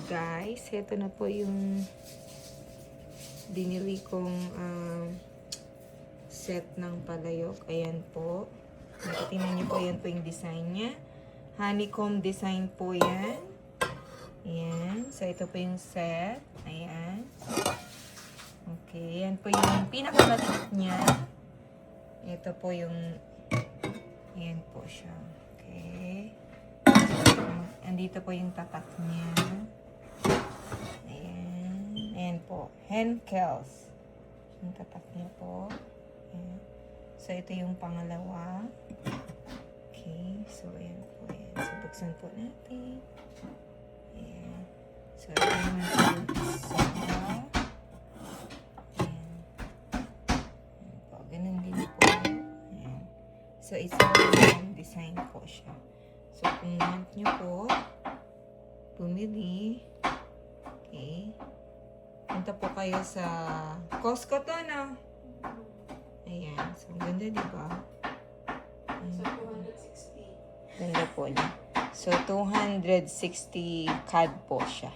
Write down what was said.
guys, ito na po yung binili kong set ng palayok. Ayan po. Tingnan niyo po, yan po yung design niya. Honeycomb design po yan. Ayan. So, ito po yung set. Ayan. Okay. Yan po yung pinakamaliit niya. Ito po yung ayan po siya. Okay. So, andito po yung tatak niya. Ayan. Ayan po. Henkels. Yung tatak niya po. Ayan. So, ito yung pangalawa. Okay. So, ayan po. Ayan. So, buksan po natin. Ayan. So, ito naman po yung isa. Ayan. Ayan po. Ganun din po. Ayan. So, isa yung design po siya. So, kung want nyo po, bumili. Okay. Punta po kayo sa Costco to, no? Ayan. So, ang ganda, diba? So, 260. Ganda po niya. So, 260 CAD po siya.